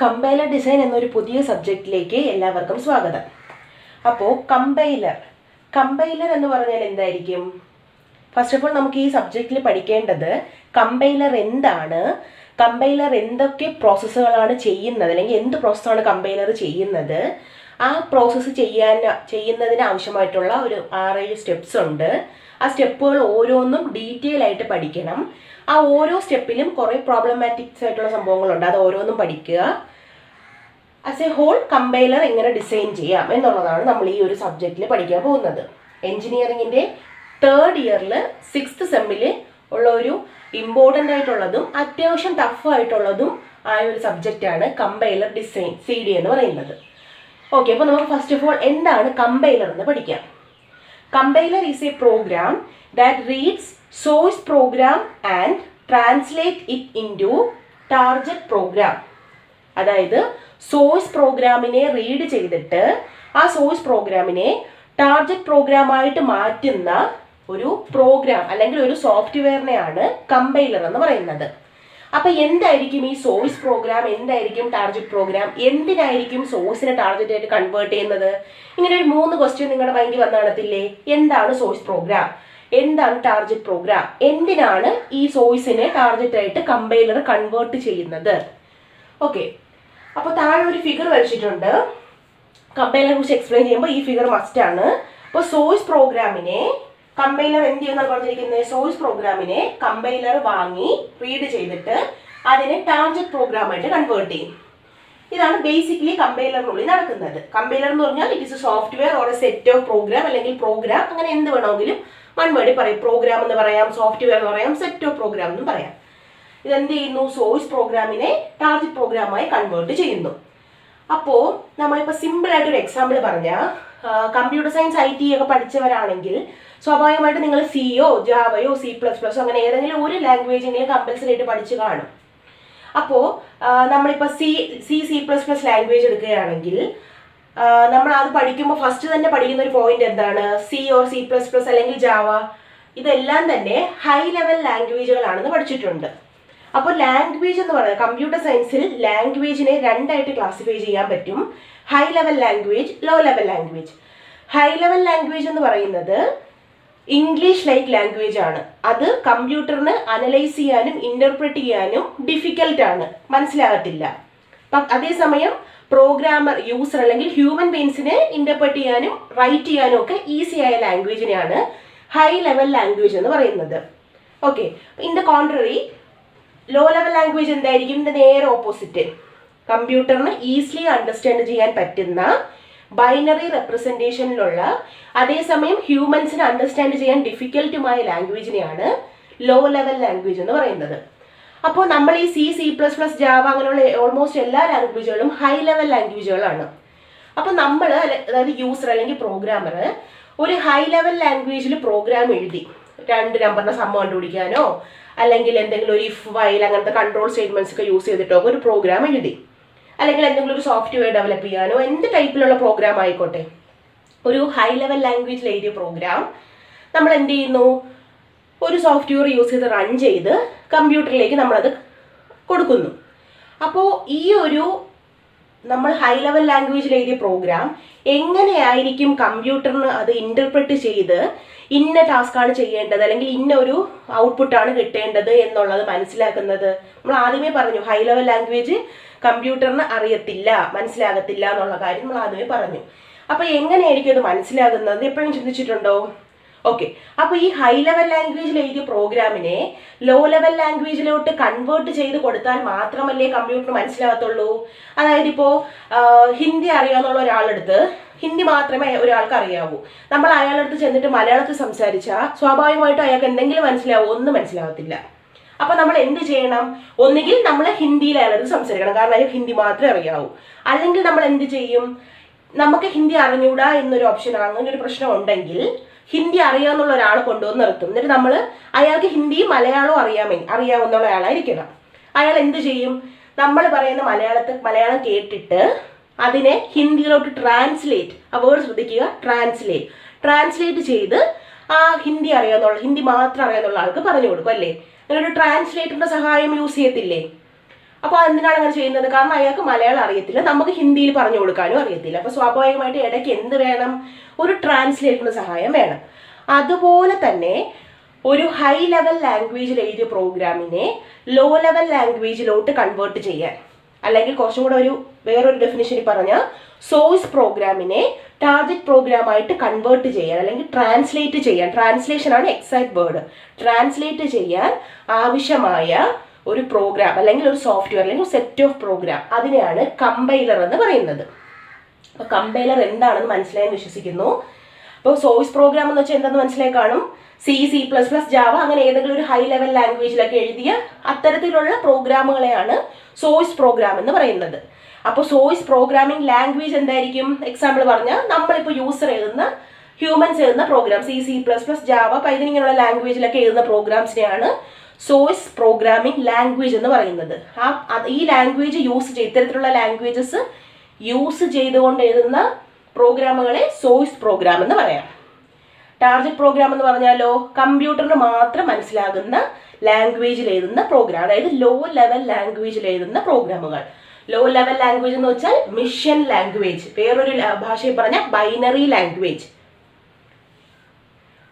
Compiler design എന്നൊരു പുതിയ സബ്ജക്റ്റിലേക്ക് എല്ലാവർക്കും സ്വാഗതം. അപ്പോൾ കമ്പൈലർ എന്ന് പറഞ്ഞാൽ എന്തായിരിക്കും? ഫസ്റ്റ് ഓഫ് ഓൾ നമുക്ക് ഈ സബ്ജക്റ്റിൽ പഠിക്കേണ്ടത് കമ്പൈലർ എന്താണ്, കമ്പൈലർ എന്തൊക്കെ പ്രോസസ്സുകളാണ് ചെയ്യുന്നത്, അല്ലെങ്കിൽ എന്ത് പ്രോസസ്സാണ് കമ്പൈലർ ചെയ്യുന്നത്, ആ പ്രോസസ്സ് ചെയ്യുന്നതിന് ആവശ്യമായിട്ടുള്ള ഒരു 6-7 സ്റ്റെപ്സ് ഉണ്ട്. ആ സ്റ്റെപ്പുകൾ ഓരോന്നും ഡീറ്റെയിൽ ആയിട്ട് പഠിക്കണം. ആ ഓരോ സ്റ്റെപ്പിലും കുറേ പ്രോബ്ലമാറ്റിക്സ് ആയിട്ടുള്ള സംഭവങ്ങളുണ്ട്, അത് ഓരോന്നും പഠിക്കുക. ആസ് എ ഹോൾ കമ്പൈലർ എങ്ങനെ ഡിസൈൻ ചെയ്യാം എന്നുള്ളതാണ് നമ്മൾ ഈ ഒരു സബ്ജക്റ്റിൽ പഠിക്കാൻ പോകുന്നത്. എൻജിനീയറിങ്ങിൻ്റെ 3rd ഇയറിൽ 6th സെമ്മിൽ ഉള്ള ഒരു ഇമ്പോർട്ടൻ്റ് ആയിട്ടുള്ളതും അത്യാവശ്യം ടഫായിട്ടുള്ളതും ആയ ഒരു സബ്ജക്റ്റാണ് കമ്പൈലർ ഡിസൈൻ, CD എന്ന് പറയുന്നത്. ഓക്കെ, അപ്പോൾ നമുക്ക് ഫസ്റ്റ് ഓഫ് ഓൾ എന്താണ് കമ്പൈലർ എന്ന് പഠിക്കാം. Compiler is a program that reads source program and translate it into target program. അതായത് സോഴ്സ് പ്രോഗ്രാമിനെ റീഡ് ചെയ്തിട്ട് ആ സോഴ്സ് പ്രോഗ്രാമിനെ ടാർഗറ്റ് പ്രോഗ്രാമായിട്ട് മാറ്റുന്ന ഒരു പ്രോഗ്രാം അല്ലെങ്കിൽ ഒരു സോഫ്റ്റ്വെയറിനെയാണ് കമ്പൈലർ എന്ന് പറയുന്നത്. അപ്പം എന്തായിരിക്കും ഈ സോഴ്സ് പ്രോഗ്രാം, എന്തായിരിക്കും ടാർഗറ്റ് പ്രോഗ്രാം, എന്തിനായിരിക്കും സോഴ്സിനെ ടാർഗറ്റ് ആയിട്ട് കൺവേർട്ട് ചെയ്യുന്നത്? ഇങ്ങനെ ഒരു 3 ക്വസ്റ്റ്യൻ നിങ്ങളുടെ മൈൻഡിൽ വന്നു കാണത്തില്ലേ? എന്താണ് സോഴ്സ് പ്രോഗ്രാം, എന്താണ് ടാർഗറ്റ് പ്രോഗ്രാം, എന്തിനാണ് ഈ സോഴ്സിനെ ടാർഗറ്റ് ആയിട്ട് കമ്പൈലർ കൺവേർട്ട് ചെയ്യുന്നത്? ഓക്കെ, അപ്പോൾ താഴെ ഒരു ഫിഗർ വരച്ചിട്ടുണ്ട്. കമ്പൈലറെ കുറിച്ച് എക്സ്പ്ലെയിൻ ചെയ്യുമ്പോൾ ഈ ഫിഗർ മസ്റ്റ് ആണ്. അപ്പോൾ സോഴ്സ് പ്രോഗ്രാമിനെ കമ്പൈലർ എന്ത് ചെയ്യുന്നതാണ് പറഞ്ഞിരിക്കുന്നത്? സോഴ്സ് പ്രോഗ്രാമിനെ കമ്പൈലർ വാങ്ങി റീഡ് ചെയ്തിട്ട് അതിനെ ടാർഗറ്റ് പ്രോഗ്രാമായിട്ട് കൺവേർട്ട് ചെയ്യും. ഇതാണ് ബേസിക്കലി കമ്പൈലറിനുള്ളിൽ നടക്കുന്നത്. കമ്പൈലർ എന്ന് പറഞ്ഞാൽ it is a software or a set of program, അല്ലെങ്കിൽ പ്രോഗ്രാം, അങ്ങനെ എന്ത് വേണമെങ്കിലും വൺ വേർഡിൽ പറയും. പ്രോഗ്രാം എന്ന് പറയാം, സോഫ്റ്റ്വെയർ എന്ന് പറയാം, സെറ്റ് ഓഫ് പ്രോഗ്രാം എന്നും പറയാം. ഇതെന്ത് ചെയ്യുന്നു? സോഴ്സ് പ്രോഗ്രാമിനെ ടാർഗറ്റ് പ്രോഗ്രാമായി കൺവേർട്ട് ചെയ്യുന്നു. അപ്പോൾ നമ്മളിപ്പോൾ സിമ്പിളായിട്ടൊരു എക്സാമ്പിൾ പറഞ്ഞാൽ, കമ്പ്യൂട്ടർ സയൻസ് IT ഒക്കെ പഠിച്ചവരാണെങ്കിൽ സ്വാഭാവികമായിട്ട് നിങ്ങൾ സിയോ ജാവയോ C++ അങ്ങനെ ഏതെങ്കിലും ഒരു ലാംഗ്വേജെങ്കിലും കമ്പൽസറി ആയിട്ട് പഠിച്ച് കാണും. അപ്പോൾ നമ്മളിപ്പോൾ C++ ലാംഗ്വേജ് എടുക്കുകയാണെങ്കിൽ നമ്മൾ അത് പഠിക്കുമ്പോൾ ഫസ്റ്റ് തന്നെ പഠിക്കുന്ന ഒരു പോയിന്റ് എന്താണ്? C ഓർ C++ അല്ലെങ്കിൽ ജാവ, ഇതെല്ലാം തന്നെ ഹൈ ലെവൽ ലാംഗ്വേജുകളാണെന്ന് പഠിച്ചിട്ടുണ്ട്. അപ്പോൾ ലാംഗ്വേജ് എന്ന് പറയുന്നത് കമ്പ്യൂട്ടർ സയൻസിൽ ലാംഗ്വേജിനെ 2 ആയിട്ട് ക്ലാസിഫൈ ചെയ്യാൻ പറ്റും. High level language, low level language. High level language എന്ന് പറയുന്നത് ഇംഗ്ലീഷ് ലൈക്ക് ലാംഗ്വേജ് ആണ്. അത് കമ്പ്യൂട്ടറിന് അനലൈസ് ചെയ്യാനും ഇന്റർപ്രറ്റ് ചെയ്യാനും ഡിഫിക്കൽട്ട് ആണ്, മനസ്സിലാകത്തില്ല. അതേസമയം പ്രോഗ്രാമർ, യൂസർ അല്ലെങ്കിൽ ഹ്യൂമൻ ബീങ്സിനെ ഇന്റർപ്രറ്റ് ചെയ്യാനും റൈറ്റ് ചെയ്യാനും ഒക്കെ ഈസി ആയ ലാംഗ്വേജിനെയാണ് ഹൈ ലെവൽ ലാംഗ്വേജ് എന്ന് പറയുന്നത്. Okay, in the contrary low level language എന്തായിരിക്കും? ഇതിന്റെ നേരെ ഓപ്പോസിറ്റ്. കമ്പ്യൂട്ടറിന് ഈസിലി അണ്ടർസ്റ്റാൻഡ് ചെയ്യാൻ പറ്റുന്ന ബൈനറി റെപ്രസെൻറ്റേഷനിലുള്ള, അതേസമയം ഹ്യൂമൻസിന് അണ്ടർസ്റ്റാൻഡ് ചെയ്യാൻ ഡിഫിക്കൽട്ടുമായ ലാംഗ്വേജിനെയാണ് ലോ ലെവൽ ലാംഗ്വേജ് എന്ന് പറയുന്നത്. അപ്പോൾ നമ്മൾ ഈ C++, ജാവ അങ്ങനെയുള്ള ഓൾമോസ്റ്റ് എല്ലാ ലാംഗ്വേജുകളും ഹൈ ലെവൽ ലാംഗ്വേജുകളാണ്. അപ്പോൾ നമ്മൾ, അതായത് യൂസർ അല്ലെങ്കിൽ പ്രോഗ്രാമർ, ഒരു ഹൈ ലെവൽ ലാംഗ്വേജിൽ പ്രോഗ്രാം എഴുതി 2 നമ്പറിന്റെ സമ്മ കണ്ടുപിടിക്കാനോ അല്ലെങ്കിൽ എന്തെങ്കിലും ഒരു ഇഫ് വൈൽ അങ്ങനത്തെ കൺട്രോൾ സ്റ്റേറ്റ്മെന്റ്സ് ഒക്കെ യൂസ് ചെയ്തിട്ടോ ഒരു പ്രോഗ്രാം എഴുതി, അല്ലെങ്കിൽ എന്തെങ്കിലും ഒരു സോഫ്റ്റ്വെയർ ഡെവലപ്പ് ചെയ്യാനോ എന്ത് ടൈപ്പിലുള്ള പ്രോഗ്രാം ആയിക്കോട്ടെ, ഒരു ഹൈ ലെവൽ ലാംഗ്വേജിൽ എഴുതിയ പ്രോഗ്രാം നമ്മൾ എന്ത് ചെയ്യുന്നു? ഒരു സോഫ്റ്റ്വെയർ യൂസ് ചെയ്ത് റൺ ചെയ്ത് കമ്പ്യൂട്ടറിലേക്ക് നമ്മളത് കൊടുക്കുന്നു. അപ്പോൾ ഈ ഒരു നമ്മൾ ഹൈ ലെവൽ ലാംഗ്വേജിൽ എഴുതിയ പ്രോഗ്രാം എങ്ങനെയായിരിക്കും കമ്പ്യൂട്ടറിന് അത് ഇന്റർപ്രറ്റ് ചെയ്ത് ഇന്ന ടാസ്ക്കാണ് ചെയ്യേണ്ടത് അല്ലെങ്കിൽ ഇന്ന ഒരു ഔട്ട്പുട്ടാണ് കിട്ടേണ്ടത് എന്നുള്ളത് മനസ്സിലാക്കുന്നത്? നമ്മൾ ആദ്യമേ പറഞ്ഞു ഹൈ ലെവൽ ലാംഗ്വേജ് കമ്പ്യൂട്ടറിന് അറിയത്തില്ല, മനസ്സിലാകത്തില്ല എന്നുള്ള കാര്യം നമ്മൾ ആദ്യമേ പറഞ്ഞു. അപ്പോൾ എങ്ങനെയായിരിക്കും അത് മനസ്സിലാകുന്നത്? എപ്പോഴും ചിന്തിച്ചിട്ടുണ്ടോ? ഓക്കെ, അപ്പോൾ ഈ ഹൈ ലെവൽ ലാംഗ്വേജിൽ എഴുതിയ പ്രോഗ്രാമിനെ ലോ ലെവൽ ലാംഗ്വേജിലോട്ട് കൺവേർട്ട് ചെയ്ത് കൊടുത്താൽ മാത്രമല്ലേ കമ്പ്യൂട്ടർ മനസ്സിലാകത്തുള്ളൂ. അതായത് ഇപ്പോൾ ഹിന്ദി അറിയാവുന്ന ഒരാളെടുത്ത് ഹിന്ദി മാത്രമേ ഒരാൾക്ക് അറിയാവൂ. നമ്മൾ അയാളടുത്ത് ചെന്നിട്ട് മലയാളത്തിൽ സംസാരിച്ചാൽ സ്വാഭാവികമായിട്ടും അയാൾക്ക് എന്തെങ്കിലും മനസ്സിലാവും? ഒന്നും മനസ്സിലാവത്തില്ല. അപ്പോൾ നമ്മൾ എന്ത് ചെയ്യണം? ഒന്നുകിൽ നമ്മൾ ഹിന്ദിയിൽ അയാളടുത്ത് സംസാരിക്കണം, കാരണം അയാൾക്ക് ഹിന്ദി മാത്രമേ അറിയാവൂ. അല്ലെങ്കിൽ നമ്മൾ എന്ത് ചെയ്യും? നമുക്ക് ഹിന്ദി അറിഞ്ഞൂടാ എന്നൊരു ഓപ്ഷൻ, അങ്ങനെ ഒരു പ്രശ്നം ഉണ്ടെങ്കിൽ ഹിന്ദി അറിയാവുന്ന ഒരാൾ കൊണ്ടുവന്ന് നിർത്തും. എന്നിട്ട് നമ്മൾ അയാൾക്ക് ഹിന്ദിയും മലയാളവും അറിയാവുന്ന ഒരാളായിരിക്കണം. അയാൾ എന്ത് ചെയ്യും? നമ്മൾ പറയുന്ന മലയാളം കേട്ടിട്ട് അതിനെ ഹിന്ദിയിലോട്ട് ട്രാൻസ്ലേറ്റ്, ആ വേർഡ് ശ്രദ്ധിക്കുക, ട്രാൻസ്ലേറ്റ് ചെയ്ത് ആ ഹിന്ദി മാത്രം അറിയാവുന്ന ആൾക്ക് പറഞ്ഞു കൊടുക്കും, അല്ലേ? അങ്ങനെ ഒരു ട്രാൻസ്ലേറ്ററിന്റെ സഹായം യൂസ് ചെയ്യത്തില്ലേ? അപ്പോൾ എന്തിനാണ് അങ്ങനെ ചെയ്യുന്നത്? കാരണം അയാൾക്ക് മലയാളം അറിയത്തില്ല, നമുക്ക് ഹിന്ദിയിൽ പറഞ്ഞു കൊടുക്കാനും അറിയത്തില്ല. അപ്പോൾ സ്വാഭാവികമായിട്ട് ഇടയ്ക്ക് എന്ത് വേണം? ഒരു ട്രാൻസ്ലേഷന് സഹായം വേണം. അതുപോലെ തന്നെ ഒരു ഹൈ ലെവൽ ലാംഗ്വേജിൽ എഴുതിയ പ്രോഗ്രാമിനെ ലോ ലെവൽ ലാംഗ്വേജിലോട്ട് കൺവേർട്ട് ചെയ്യാൻ, അല്ലെങ്കിൽ കുറച്ചും കൂടെ വേറൊരു ഡെഫിനിഷനിൽ പറഞ്ഞാൽ സോഴ്സ് പ്രോഗ്രാമിനെ ടാർഗറ്റ് പ്രോഗ്രാമായിട്ട് കൺവേർട്ട് ചെയ്യാൻ അല്ലെങ്കിൽ ട്രാൻസ്ലേറ്റ് ചെയ്യാൻ, ട്രാൻസ്ലേഷനാണ് എക്സാക്ട് വേർഡ്, ട്രാൻസ്ലേറ്റ് ചെയ്യാൻ ആവശ്യമായ ഒരു പ്രോഗ്രാം അല്ലെങ്കിൽ ഒരു സോഫ്റ്റ്വെയർ അല്ലെങ്കിൽ സെറ്റ് ഓഫ് പ്രോഗ്രാം, അതിനെയാണ് കമ്പൈലർ എന്ന് പറയുന്നത്. അപ്പോൾ കമ്പൈലർ എന്താണെന്ന് മനസ്സിലായെന്ന് വിശ്വസിക്കുന്നു. അപ്പോൾ സോഴ്സ് പ്രോഗ്രാം എന്ന് വെച്ചാൽ എന്താണെന്ന് മനസ്സിലായി കാണും. C++, ജാവ അങ്ങനെ ഏതെങ്കിലും ഒരു ഹൈ ലെവൽ ലാംഗ്വേജിലൊക്കെ എഴുതിയ അത്തരത്തിലുള്ള പ്രോഗ്രാമുകളെയാണ് സോഴ്സ് പ്രോഗ്രാം എന്ന് പറയുന്നത്. അപ്പോൾ സോഴ്സ് പ്രോഗ്രാമിംഗ് ലാംഗ്വേജ് എന്തായിരിക്കും? എക്സാമ്പിൾ പറഞ്ഞാൽ നമ്മളിപ്പോൾ യൂസർ എഴുതുന്ന, ഹ്യൂമൻസ് എഴുതുന്ന പ്രോഗ്രാം C++, ജാവ, പൈത്തൺ ഇങ്ങനെയുള്ള ലാംഗ്വേജിലൊക്കെ എഴുതുന്ന പ്രോഗ്രാംസിനെയാണ് സോഴ്സ് പ്രോഗ്രാമിംഗ് ലാംഗ്വേജ് എന്ന് പറയുന്നത്. ഈ ലാംഗ്വേജ് ഇത്തരത്തിലുള്ള ലാംഗ്വേജസ് യൂസ് ചെയ്തുകൊണ്ട് എഴുതുന്ന പ്രോഗ്രാമുകളെ സോഴ്സ് പ്രോഗ്രാം എന്ന് പറയാം. ടാർഗറ്റ് പ്രോഗ്രാം എന്ന് പറഞ്ഞാലോ കമ്പ്യൂട്ടറിന് മാത്രം മനസ്സിലാകുന്ന ലാംഗ്വേജിൽ എഴുതുന്ന പ്രോഗ്രാം, അതായത് ലോ ലെവൽ ലാംഗ്വേജിൽ എഴുതുന്ന പ്രോഗ്രാമുകൾ. ലോ ലെവൽ ലാംഗ്വേജ് എന്ന് വെച്ചാൽ മിഷൻ ലാംഗ്വേജ്, വേറൊരു ഭാഷയിൽ പറഞ്ഞാൽ ബൈനറി ലാംഗ്വേജ്.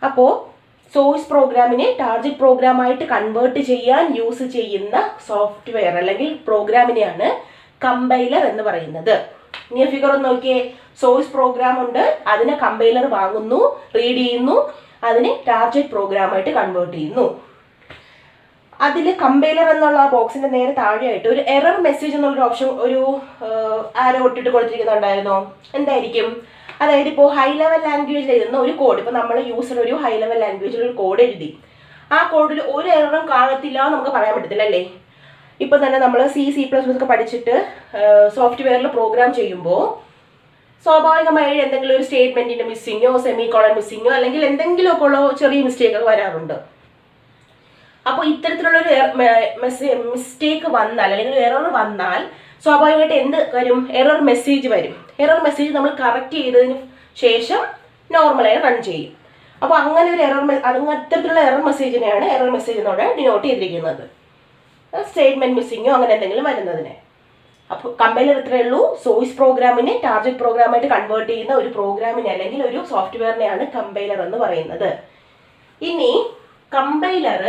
അപ്പോൾ സോഴ്സ് പ്രോഗ്രാമിനെ ടാർഗറ്റ് പ്രോഗ്രാമായിട്ട് കൺവേർട്ട് ചെയ്യാൻ യൂസ് ചെയ്യുന്ന സോഫ്റ്റ്വെയർ അല്ലെങ്കിൽ പ്രോഗ്രാമിനെയാണ് കമ്പൈലർ എന്ന് പറയുന്നത്. ഇനി ഫിഗർ ഒന്ന് നോക്കിയേ. സോഴ്സ് പ്രോഗ്രാം ഉണ്ട്, അതിനെ കമ്പൈലർ വാങ്ങുന്നു, റീഡ് ചെയ്യുന്നു, അതിനെ ടാർഗറ്റ് പ്രോഗ്രാമായിട്ട് കൺവേർട്ട് ചെയ്യുന്നു. അതിൽ കമ്പൈലർ എന്നുള്ള ആ ബോക്സിന്റെ നേരെ താഴെയായിട്ട് ഒരു എറർ മെസ്സേജ് എന്നുള്ളൊരു ഓപ്ഷൻ, ഒരു ആരോ ഇട്ടിട്ട് കൊടുത്തിരിക്കുന്നുണ്ടായിരുന്നോ? എന്തായിരിക്കും? അതായത് ഇപ്പോൾ ഹൈ ലെവൽ ലാംഗ്വേജിൽ എഴുതുന്ന ഒരു കോഡ്, ഇപ്പോൾ നമ്മൾ യൂസർ ഒരു ഹൈ ലെവൽ ലാംഗ്വേജിൽ ഒരു കോഡ് എഴുതി, ആ കോഡിൽ ഒരു എററും കാണത്തില്ല എന്ന് നമുക്ക് പറയാൻ പറ്റത്തില്ല അല്ലേ? ഇപ്പോൾ തന്നെ നമ്മൾ C++ ഒക്കെ പഠിച്ചിട്ട് സോഫ്റ്റ്വെയറിൽ പ്രോഗ്രാം ചെയ്യുമ്പോൾ സ്വാഭാവികമായി എന്തെങ്കിലും ഒരു സ്റ്റേറ്റ്മെന്റിന്റെ മിസ്സിങ്ങോ, സെമികോളൻ മിസ്സിങ്ങോ, അല്ലെങ്കിൽ എന്തെങ്കിലുമൊക്കെ ഉള്ള ചെറിയ മിസ്റ്റേക്ക് ഒക്കെ വരാറുണ്ട്. അപ്പോൾ ഇത്തരത്തിലുള്ളൊരു മിസ്റ്റേക്ക് വന്നാൽ അല്ലെങ്കിൽ എറർ വന്നാൽ സ്വാഭാവികമായിട്ട് എന്ത് വരും? എറർ മെസ്സേജ് വരും. എറർ മെസ്സേജ് നമ്മൾ കറക്റ്റ് ചെയ്തതിന് ശേഷം നോർമലായി റൺ ചെയ്യും. അപ്പോൾ അങ്ങനെ ഒരു അത്തരത്തിലുള്ള എറർ മെസ്സേജിനെയാണ് എറർ മെസ്സേജ് എന്നോട് ഡിനോട്ട് ചെയ്തിരിക്കുന്നത്. സ്റ്റേറ്റ്മെന്റ് മിസ്സിങ്ങോ അങ്ങനെ എന്തെങ്കിലും വരുന്നതിനെ. അപ്പോൾ കമ്പൈലർ ഇത്രയേ ഉള്ളൂ. സോഴ്സ് പ്രോഗ്രാമിനെ ടാർഗറ്റ് പ്രോഗ്രാമായിട്ട് കൺവേർട്ട് ചെയ്യുന്ന ഒരു പ്രോഗ്രാമിനെ അല്ലെങ്കിൽ ഒരു സോഫ്റ്റ്വെയറിനെയാണ് കമ്പൈലർ എന്ന് പറയുന്നത്. ഇനി കമ്പൈലർ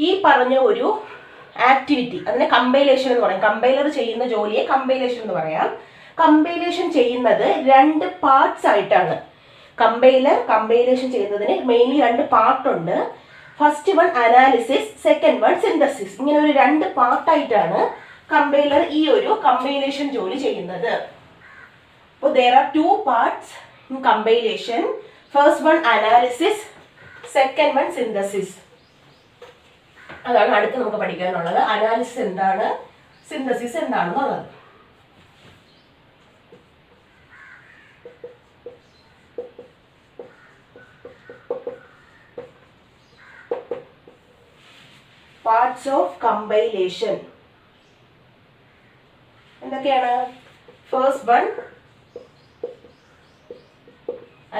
ഈ പറഞ്ഞ ഒരു ആക്ടിവിറ്റി, അതിനെ കമ്പൈലേഷൻ എന്ന് പറയാം. കമ്പൈലർ ചെയ്യുന്ന ജോലിയെ കമ്പൈലേഷൻ എന്ന് പറയാം. കമ്പൈലേഷൻ ചെയ്യുന്നത് 2 പാർട്സ് ആയിട്ടാണ്. കമ്പൈലേഷൻ ചെയ്യുന്നതിന് മെയിൻലി 2 പാർട്ടുണ്ട്. First one analysis, second one synthesis. ഇങ്ങനെ ഒരു 2 പാർട്ടായിട്ടാണ് കമ്പൈലർ ഈ ഒരു കമ്പൈലേഷൻ ജോലി ചെയ്യുന്നത്. അപ്പോൾ there are 2 parts in compilation. First one analysis, second one synthesis. അതാണ് അടുത്ത് നമുക്ക് പഠിക്കാനുള്ളത്. അനാലിസിസ് എന്താണ്, സിന്തസിസ് എന്താണെന്നുള്ളത്. പാർട്സ് ഓഫ് കമ്പൈലേഷൻ എന്തൊക്കെയാണ്? First one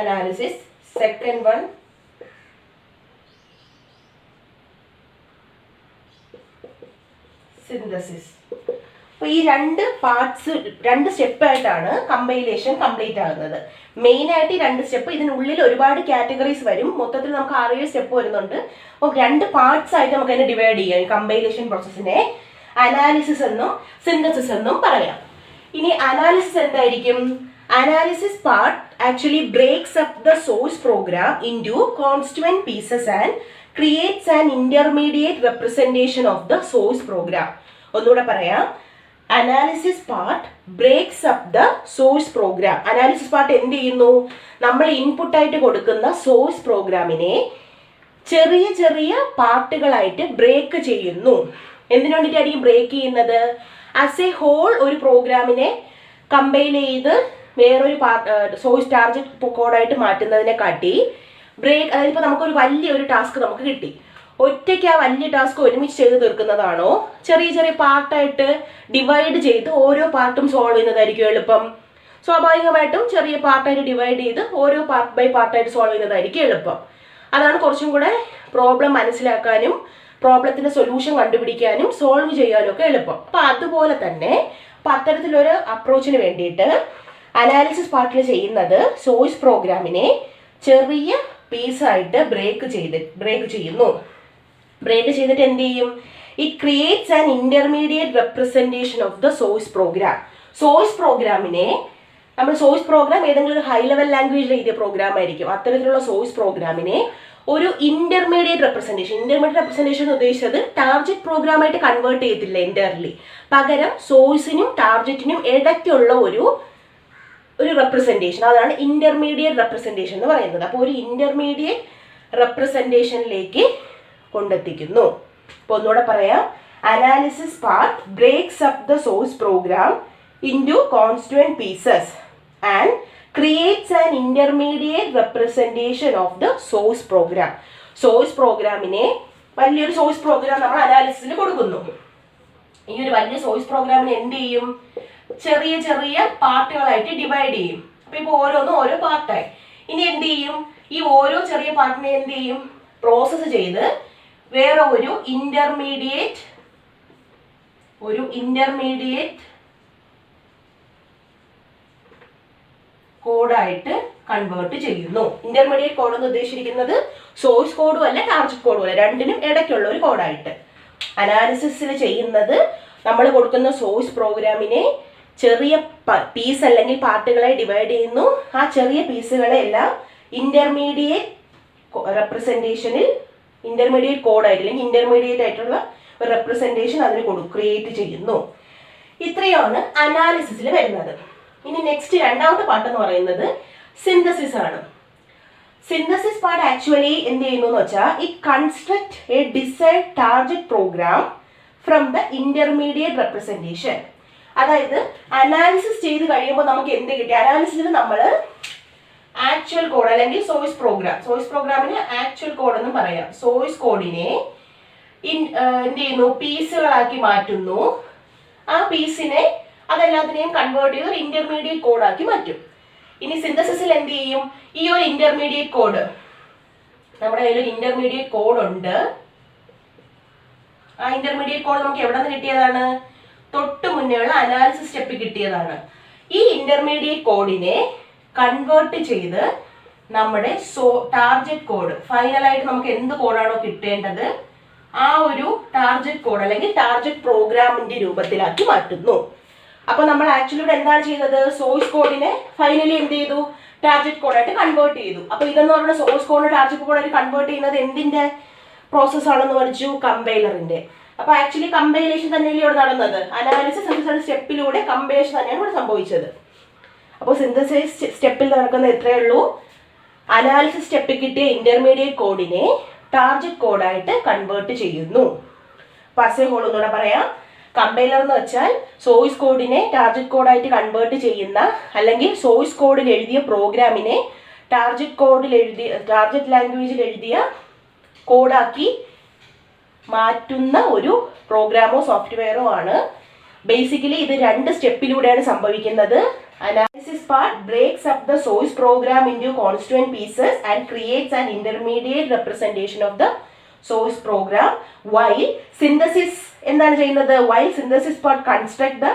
analysis, second one synthesis. അപ്പോൾ ഈ 2 പാർട്സ് 2 സ്റ്റെപ്പായിട്ടാണ് കമ്പൈലേഷൻ കംപ്ലീറ്റ് ആകുന്നത്. മെയിനായിട്ട് ഈ 2 സ്റ്റെപ്പ്, ഇതിനുള്ളിൽ ഒരുപാട് കാറ്റഗറീസ് വരും. മൊത്തത്തിൽ നമുക്ക് 6 സ്റ്റെപ്പ് വരുന്നുണ്ട്. അപ്പോൾ 2 പാർട്സ് ആയിട്ട് നമുക്ക് അതിനെ ഡിവൈഡ് ചെയ്യാം. ഈ കമ്പൈലേഷൻ പ്രോസസ്സിനെ അനാലിസിസ് എന്നും സിന്തസിസ് എന്നും പറയാം. ഇനി അനാലിസിസ് എന്തായിരിക്കും? Analysis part actually breaks up the source program into constituent pieces and creates an intermediate representation of the source program. ഒന്നുകൂടെ പറയാം. Analysis part breaks up the source program. Analysis part എന്ത് ചെയ്യുന്നു? നമ്മൾ ഇൻപുട്ടായിട്ട് കൊടുക്കുന്ന സോഴ്സ് പ്രോഗ്രാമിനെ ചെറിയ ചെറിയ പാർട്ടുകളായിട്ട് ബ്രേക്ക് ചെയ്യുന്നു. എന്തിനു വേണ്ടിയിട്ടായിരിക്കും ബ്രേക്ക് ചെയ്യുന്നത്? ആസ് എ ഹോൾ ഒരു പ്രോഗ്രാമിനെ കമ്പൈൽ ചെയ്ത് വേറൊരു സോഴ്സ് ടാർഗറ്റ് കോഡായിട്ട് മാറ്റുന്നതിനെ കാട്ടി ബ്രേക്ക്, അതായത് ഇപ്പോൾ നമുക്കൊരു വലിയൊരു ടാസ്ക് നമുക്ക് കിട്ടി. ഒറ്റയ്ക്ക് ആ വലിയ ടാസ്ക് ഒരുമിച്ച് ചെയ്ത് തീർക്കുന്നതാണോ, ചെറിയ ചെറിയ പാർട്ടായിട്ട് ഡിവൈഡ് ചെയ്ത് ഓരോ പാർട്ടും സോൾവ് ചെയ്യുന്നതായിരിക്കും എളുപ്പം? സ്വാഭാവികമായിട്ടും ചെറിയ പാർട്ടായിട്ട് ഡിവൈഡ് ചെയ്ത് ഓരോ പാർട്ട് ബൈ പാർട്ടായിട്ട് സോൾവ് ചെയ്യുന്നതായിരിക്കും എളുപ്പം. അതാണ് കുറച്ചും കൂടെ പ്രോബ്ലം മനസ്സിലാക്കാനും പ്രോബ്ലത്തിന്റെ സൊല്യൂഷൻ കണ്ടുപിടിക്കാനും സോൾവ് ചെയ്യാനും ഒക്കെ എളുപ്പം. അപ്പം അതുപോലെ തന്നെ അപ്പം അത്തരത്തിലൊരു അപ്രോച്ചിന് വേണ്ടിയിട്ട് അനാലിസിസ് പാർട്ടിൽ ചെയ്യുന്നത് സോഴ്സ് പ്രോഗ്രാമിനെ ചെറിയ പീസായിട്ട് ബ്രേക്ക് ചെയ്യുന്നു. ബ്രേക്ക് ചെയ്തിട്ട് എന്ത് ചെയ്യും? It creates an intermediate representation of the source programme. Source പ്രോഗ്രാമിനെ നമ്മൾ സോഴ്സ് പ്രോഗ്രാം ഏതെങ്കിലും ഒരു ഹൈ ലെവൽ ലാംഗ്വേജിൽ എഴുതിയ പ്രോഗ്രാം ആയിരിക്കും. അത്തരത്തിലുള്ള സോഴ്സ് പ്രോഗ്രാമിനെ ഒരു ഇന്റർമീഡിയറ്റ് റെപ്രസെന്റേഷൻ ഉദ്ദേശിച്ചത് ടാർഗറ്റ് പ്രോഗ്രാമായിട്ട് കൺവേർട്ട് ചെയ്യത്തില്ല എൻറ്റയർലി. പകരം സോഴ്സിനും ടാർഗറ്റിനും ഇടയ്ക്കുള്ള ഒരു റെപ്രസെന്റേഷൻ, അതാണ് ഇന്റർമീഡിയറ്റ് റെപ്രസെന്റേഷൻ എന്ന് പറയുന്നത്. അപ്പോൾ ഒരു ഇന്റർമീഡിയറ്റ് റെപ്രസെന്റേഷനിലേക്ക് കൊണ്ടെത്തിക്കുന്നു. അപ്പോൾ ഒന്നുകൂടെ പറയാം, analysis part breaks up the source program into constituent pieces and creates an intermediate representation of the source program. Source പ്രോഗ്രാമിനെ വലിയൊരു സോഴ്സ് പ്രോഗ്രാം നമ്മൾ അനാലിസിസിൽ കൊടുക്കുന്നു. ഈ ഒരു വലിയ സോഴ്സ് പ്രോഗ്രാമിനെ എന്ത് ചെയ്യും? ചെറിയ ചെറിയ പാർട്ടുകളായിട്ട് ഡിവൈഡ് ചെയ്യും. അപ്പൊ ഇപ്പൊ ഓരോന്നും ഓരോ പാർട്ടായി. ഇനി എന്ത് ചെയ്യും? ഈ ഓരോ ചെറിയ പാർട്ടിനെ എന്ത് ചെയ്യും? പ്രോസസ്സ് ചെയ്ത് വേറെ ഒരു ഇന്റർമീഡിയറ്റ് കോഡായിട്ട് കൺവേർട്ട് ചെയ്യുന്നു. ഇന്റർമീഡിയറ്റ് കോഡ് എന്ന് ഉദ്ദേശിച്ചിരിക്കുന്നത് സോഴ്സ് കോഡും അല്ല ടാർഗറ്റ് കോഡും അല്ല, രണ്ടിനും ഇടയ്ക്കുള്ള ഒരു കോഡായിട്ട്. അനാലിസിസിൽ ചെയ്യുന്നത് നമ്മൾ കൊടുക്കുന്ന സോഴ്സ് പ്രോഗ്രാമിനെ ചെറിയ പീസ് അല്ലെങ്കിൽ പാർട്ടുകളായി ഡിവൈഡ് ചെയ്യുന്നു. ആ ചെറിയ പീസുകളെ എല്ലാം ഇന്റർമീഡിയറ്റ് റെപ്രസെന്റേഷനിൽ ഇന്റർമീഡിയറ്റ് കോഡായിട്ട് അല്ലെങ്കിൽ ഇന്റർമീഡിയറ്റ് ആയിട്ടുള്ള ഒരു റെപ്രസെന്റേഷൻ അതിന് ക്രിയേറ്റ് ചെയ്യുന്നു. ഇത്രയാണ് അനാലിസിസിൽ വരുന്നത്. ഇനി നെക്സ്റ്റ് രണ്ടാമത്തെ പാർട്ട് എന്ന് പറയുന്നത് സിന്തസിസ് ആണ്. സിന്തസിസ് പാർട്ട് ആക്ച്വലി എന്ത് ചെയ്യുന്നു എന്ന് വെച്ചാൽ it construct a desired target program from the intermediate representation. അതായത് അനാലിസിസ് ചെയ്ത് കഴിയുമ്പോൾ നമുക്ക് എന്ത് കിട്ടി? അനാലിസിസിൽ നമ്മൾ ആക്ച്വൽ കോഡ് അല്ലെങ്കിൽ സോഴ്സ് പ്രോഗ്രാമിന് ആക്ച്വൽ കോഡ് എന്ന് പറയാം. സോഴ്സ് കോഡിനെ എന്ത് ചെയ്യുന്നു? പീസുകളാക്കി മാറ്റുന്നു. ആ പീസിനെ അതെല്ലാത്തിനെയും കൺവേർട്ട് ചെയ്ത് ഒരു ഇന്റർമീഡിയറ്റ് കോഡാക്കി മാറ്റും. ഇനി സിന്തസിസിൽ എന്ത് ചെയ്യും? ഈ ഒരു ഇന്റർമീഡിയറ്റ് കോഡ്, നമ്മുടെ കയ്യിൽ ഒരു ഇന്റർമീഡിയറ്റ് കോഡ് ഉണ്ട്. ആ ഇന്റർമീഡിയറ്റ് കോഡ് നമുക്ക് എവിടെ നിന്ന് കിട്ടിയതാണ്? തൊട്ട് മുന്നേയുള്ള അനാലിസിസ് സ്റ്റെപ്പ് കിട്ടിയതാണ്. ഈ ഇന്റർമീഡിയറ്റ് കോഡിനെ കൺവേർട്ട് ചെയ്ത് നമ്മുടെ ടാർഗറ്റ് കോഡ്, ഫൈനലായിട്ട് നമുക്ക് എന്ത് കോഡാണോ കിട്ടേണ്ടത് ആ ഒരു ടാർഗറ്റ് കോഡ് അല്ലെങ്കിൽ ടാർഗറ്റ് പ്രോഗ്രാമിന്റെ രൂപത്തിലാക്കി മാറ്റുന്നു. അപ്പൊ നമ്മൾ ആക്ച്വലി ഇവിടെ എന്താണ് ചെയ്തത്? സോഴ്സ് കോഡിനെ ഫൈനലി എന്ത് ചെയ്തു? ടാർഗറ്റ് കോഡായിട്ട് കൺവേർട്ട് ചെയ്തു. അപ്പൊ ഇതെന്ന് പറയുന്നത് സോഴ്സ് കോഡിനെ ടാർഗറ്റ് കോഡായിട്ട് കൺവേർട്ട് ചെയ്യുന്നത് എന്തിന്റെ പ്രോസസ് ആണെന്ന് പറഞ്ഞു? കമ്പൈലറിന്റെ. അപ്പൊ ആക്ച്വലി കമ്പൈലേഷൻ തന്നെയല്ലേ ഇവിടെ നടന്നത്? അനാലിസിസ് സ്റ്റെപ്പിലൂടെ കമ്പൈലേഷൻ തന്നെയാണ് ഇവിടെ സംഭവിച്ചത്. അപ്പോൾ സിന്തസിസ് സ്റ്റെപ്പിൽ നടക്കുന്ന എത്രയേ ഉള്ളൂ? അനാലിസിസ് സ്റ്റെപ്പിൽ കിട്ടിയ ഇന്റർമീഡിയറ്റ് കോഡിനെ ടാർഗറ്റ് കോഡായിട്ട് കൺവേർട്ട് ചെയ്യുന്നു. പസേ ഹോൾ ഒന്നുകൂടെ പറയാം. കമ്പൈലർ എന്ന് വെച്ചാൽ സോഴ്സ് കോഡിനെ ടാർഗറ്റ് കോഡായിട്ട് കൺവേർട്ട് ചെയ്യുന്ന അല്ലെങ്കിൽ സോഴ്സ് കോഡിൽ എഴുതിയ പ്രോഗ്രാമിനെ ടാർഗറ്റ് ലാംഗ്വേജിൽ എഴുതിയ കോഡാക്കി മാറ്റുന്ന ഒരു പ്രോഗ്രാമോ സോഫ്റ്റ്വെയറോ ആണ്. ബേസിക്കലി ഇത് രണ്ട് സ്റ്റെപ്പിലൂടെയാണ് സംഭവിക്കുന്നത്. Analysis part breaks up the source program into constituent pieces and creates an intermediate representation of the source program. While synthesis എന്താണ് ചെയ്യുന്നത്? While synthesis part construct the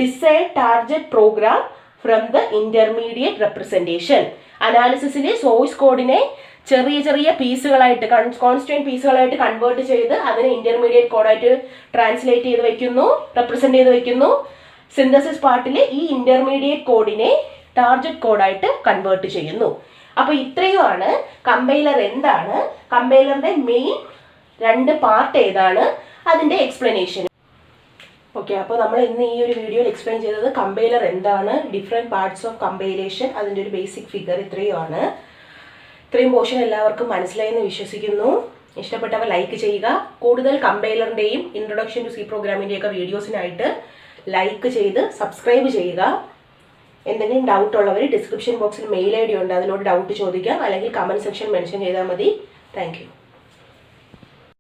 desired target program from the intermediate representation. അനാലിസിസിലെ source കോഡിനെ ചെറിയ ചെറിയ പീസുകളായിട്ട് constituent പീസുകളായിട്ട് convert ചെയ്ത് അതിനെ intermediate കോഡായിട്ട് translate ചെയ്ത് വെക്കുന്നു, റെപ്രസെന്റ് ചെയ്ത് വെക്കുന്നു. സിന്തസിസ് പാർട്ടിൽ ഈ ഇന്റർമീഡിയറ്റ് കോഡിനെ ടാർഗറ്റ് കോഡായിട്ട് കൺവേർട്ട് ചെയ്യുന്നു. അപ്പൊ ഇത്രയുമാണ് കമ്പൈലർ എന്താണ്, കമ്പൈലറിന്റെ മെയിൻ രണ്ട് പാർട്ട് ഏതാണ്, അതിന്റെ എക്സ്പ്ലനേഷൻ. ഓക്കെ, അപ്പോൾ നമ്മൾ ഇന്ന് ഈ ഒരു വീഡിയോയിൽ എക്സ്പ്ലെയിൻ ചെയ്തത് കമ്പൈലർ എന്താണ്, ഡിഫറെൻറ്റ് പാർട്സ് ഓഫ് കമ്പൈലേഷൻ, അതിൻ്റെ ഒരു ബേസിക് ഫിഗർ ഇത്രയുമാണ്. ഇത്രയും പോർഷൻ എല്ലാവർക്കും മനസ്സിലായെന്ന് വിശ്വസിക്കുന്നു. ഇഷ്ടപ്പെട്ടവർ ലൈക്ക് ചെയ്യുക. കൂടുതൽ കമ്പൈലറിൻ്റെയും ഇൻട്രൊഡക്ഷൻ ടു സി പ്രോഗ്രാമിൻ്റെയൊക്കെ വീഡിയോസിനായിട്ട് ലൈക്ക് ചെയ്ത് സബ്സ്ക്രൈബ് ചെയ്യുക. എന്തെങ്കിലും ഡൗട്ട് ഉള്ളവർ ഡിസ്ക്രിപ്ഷൻ ബോക്സിൽ മെയിൽ ID ഉണ്ട്, അതിലോട്ട് ഡൗട്ട് ചോദിക്കാം, അല്ലെങ്കിൽ കമൻറ്റ് സെക്ഷൻ മെൻഷൻ ചെയ്താൽ മതി. Thank you.